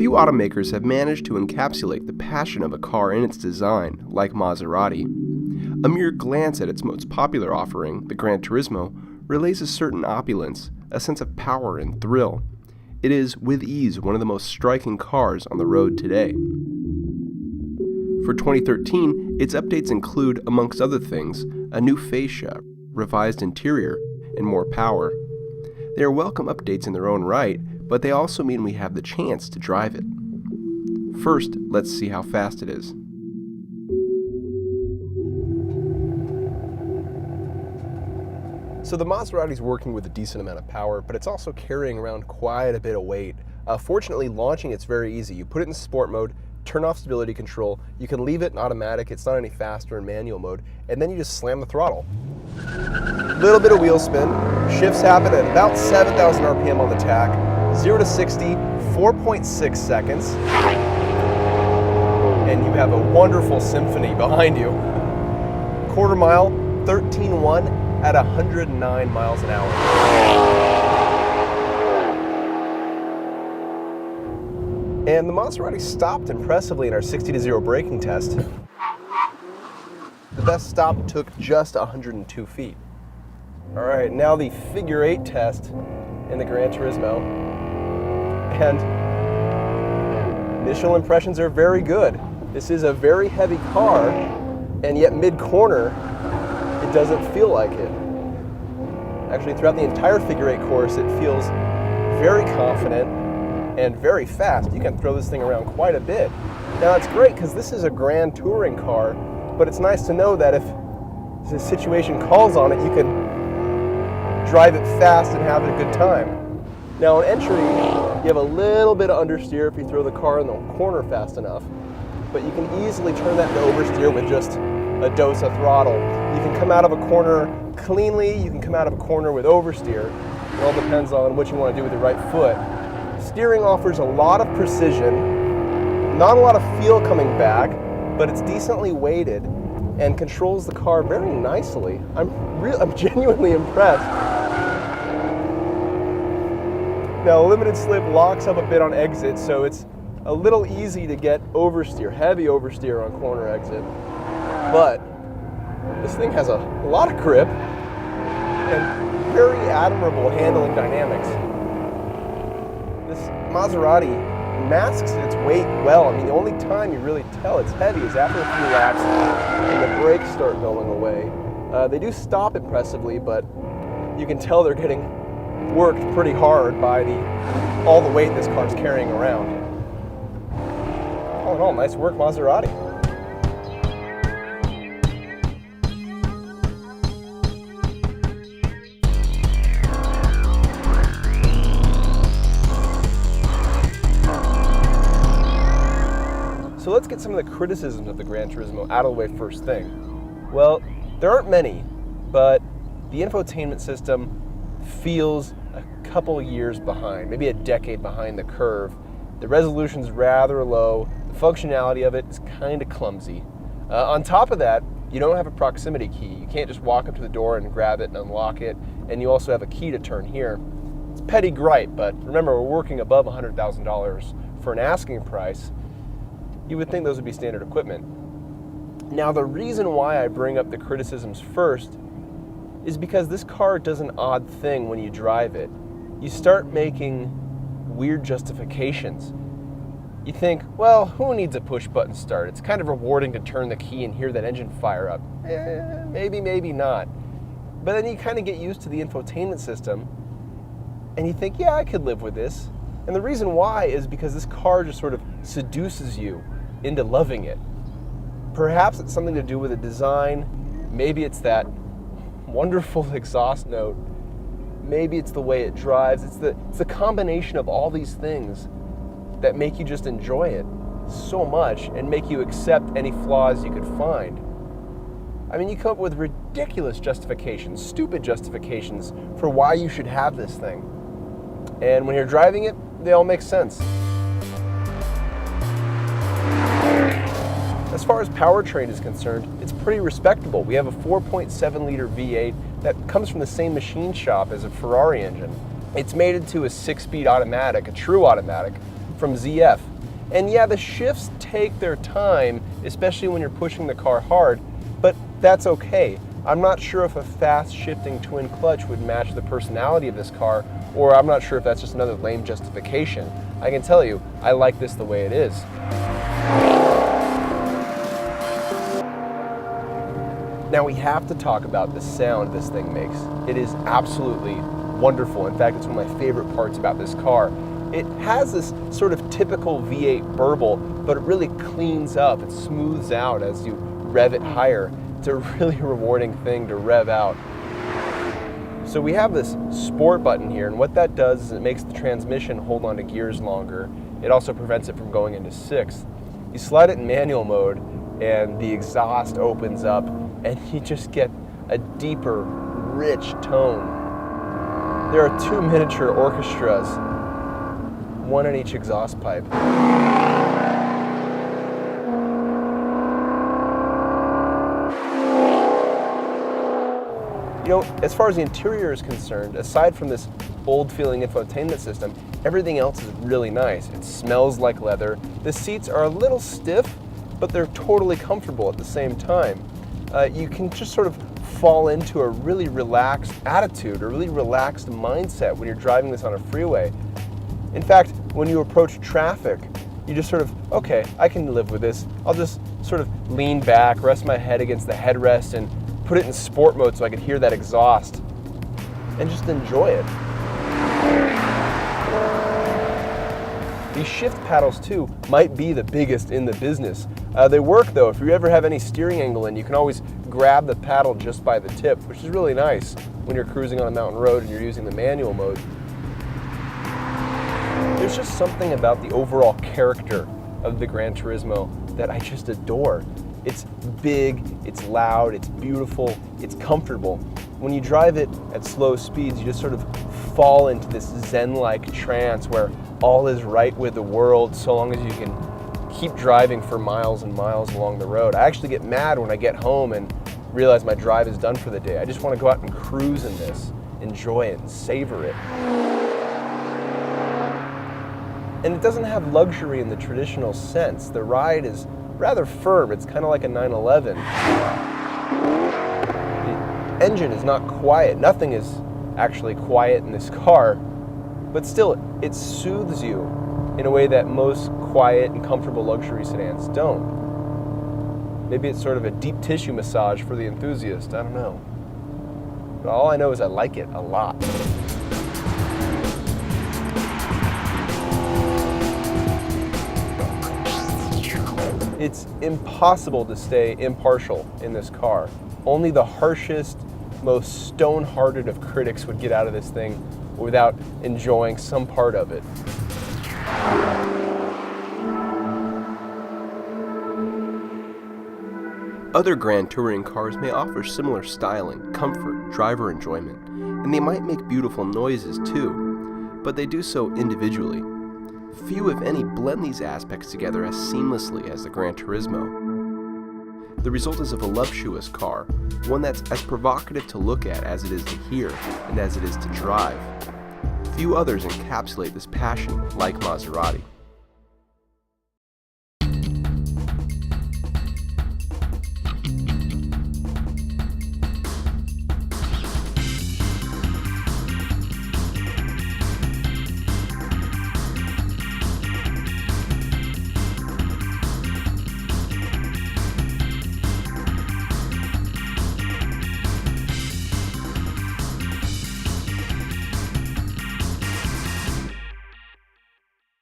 Few automakers have managed to encapsulate the passion of a car in its design, like Maserati. A mere glance at its most popular offering, the Granturismo, relays a certain opulence, a sense of power and thrill. It is, with ease, one of the most striking cars on the road today. For 2013, its updates include, amongst other things, a new fascia, revised interior, and more power. They are welcome updates in their own right, but they also mean we have the chance to drive it. First, let's see how fast it is. So the Maserati is working with a decent amount of power, but it's also carrying around quite a bit of weight. Fortunately, launching it's very easy. You put it in sport mode, turn off stability control, you can leave it in automatic, it's not any faster in manual mode, and then you just slam the throttle. Little bit of wheel spin, shifts happen at about 7,000 RPM on the tach, 0 to 60, 4.6 seconds, and you have a wonderful symphony behind you. Quarter mile, 13.1 at 109 miles an hour. And the Maserati stopped impressively in our 60 to 0 braking test. The best stop took just 102 feet. All right, now the figure 8 test in the Granturismo. And initial impressions are very good. This is a very heavy car, and yet mid-corner, it doesn't feel like it. Actually, throughout the entire figure 8 course, it feels very confident and very fast. You can throw this thing around quite a bit. Now, it's great because this is a grand touring car, but it's nice to know that if the situation calls on it, you can drive it fast and have a good time. Now, on entry, you have a little bit of understeer if you throw the car in the corner fast enough, but you can easily turn that into oversteer with just a dose of throttle. You can come out of a corner cleanly, you can come out of a corner with oversteer. It all depends on what you want to do with your right foot. Steering offers a lot of precision, not a lot of feel coming back, but it's decently weighted and controls the car very nicely. I'm genuinely impressed. Now, limited slip locks up a bit on exit, so it's a little easy to get oversteer, heavy oversteer on corner exit. But this thing has a lot of grip and very admirable handling dynamics. This Maserati masks its weight well. I mean, the only time you really tell it's heavy is after a few laps and the brakes start going away. They do stop impressively, but you can tell they're getting worked pretty hard by all the weight this car's carrying around. All in all, nice work, Maserati. So let's get some of the criticisms of the Granturismo out of the way first thing. Well, there aren't many, but the infotainment system feels a couple years behind, maybe a decade behind the curve. The resolution's rather low, the functionality of it is kind of clumsy. On top of that, you don't have a proximity key. You can't just walk up to the door and grab it and unlock it, and you also have a key to turn here. It's a petty gripe, but remember, we're working above $100,000 for an asking price. You would think those would be standard equipment. Now, the reason why I bring up the criticisms first is because this car does an odd thing when you drive it. You start making weird justifications. You think, well, who needs a push-button start? It's kind of rewarding to turn the key and hear that engine fire up. Maybe, maybe not. But then you kind of get used to the infotainment system, and you think, yeah, I could live with this. And the reason why is because this car just sort of seduces you into loving it. Perhaps it's something to do with the design. Maybe it's that wonderful exhaust note. Maybe it's the way it drives. It's the combination of all these things that make you just enjoy it so much and make you accept any flaws you could find. I mean, you come up with ridiculous justifications, stupid justifications for why you should have this thing. And when you're driving it, they all make sense. As far as powertrain is concerned, it's pretty respectable. We have a 4.7 liter V8 that comes from the same machine shop as a Ferrari engine. It's mated to a 6-speed automatic, a true automatic, from ZF. And yeah, the shifts take their time, especially when you're pushing the car hard, but that's okay. I'm not sure if a fast shifting twin clutch would match the personality of this car, or I'm not sure if that's just another lame justification. I can tell you, I like this the way it is. Now we have to talk about the sound this thing makes. It is absolutely wonderful. In fact, it's one of my favorite parts about this car. It has this sort of typical V8 burble, but it really cleans up, it smooths out as you rev it higher. It's a really rewarding thing to rev out. So we have this sport button here, and what that does is it makes the transmission hold on to gears longer. It also prevents it from going into sixth. You slide it in manual mode, and the exhaust opens up, and you just get a deeper, rich tone. There are two miniature orchestras, one in each exhaust pipe. You know, as far as the interior is concerned, aside from this old-feeling infotainment system, everything else is really nice. It smells like leather. The seats are a little stiff, but they're totally comfortable at the same time. You can just sort of fall into a really relaxed attitude, a really relaxed mindset when you're driving this on a freeway. In fact, when you approach traffic, you just sort of, okay, I can live with this. I'll just sort of lean back, rest my head against the headrest, and put it in sport mode so I could hear that exhaust and just enjoy it. These shift paddles too might be the biggest in the business. They work though. If you ever have any steering angle in, you can always grab the paddle just by the tip, which is really nice when you're cruising on a mountain road and you're using the manual mode. There's just something about the overall character of the Granturismo that I just adore. It's big, it's loud, it's beautiful, it's comfortable. When you drive it at slow speeds, you just sort of fall into this zen-like trance where all is right with the world so long as you can keep driving for miles and miles along the road. I actually get mad when I get home and realize my drive is done for the day. I just want to go out and cruise in this, enjoy it, and savor it. And it doesn't have luxury in the traditional sense. The ride is rather firm. It's kind of like a 911. The engine is not quiet. Nothing is actually quiet in this car, but still, it soothes you in a way that most quiet and comfortable luxury sedans don't. Maybe it's sort of a deep tissue massage for the enthusiast. I don't know. But all I know is I like it a lot. It's impossible to stay impartial in this car. Only the harshest, most stone-hearted of critics would get out of this thing without enjoying some part of it. Other Grand Touring cars may offer similar styling, comfort, driver enjoyment, and they might make beautiful noises too, but they do so individually. Few, if any, blend these aspects together as seamlessly as the Granturismo. The result is a voluptuous car, one that's as provocative to look at as it is to hear and as it is to drive. Few others encapsulate this passion like Maserati.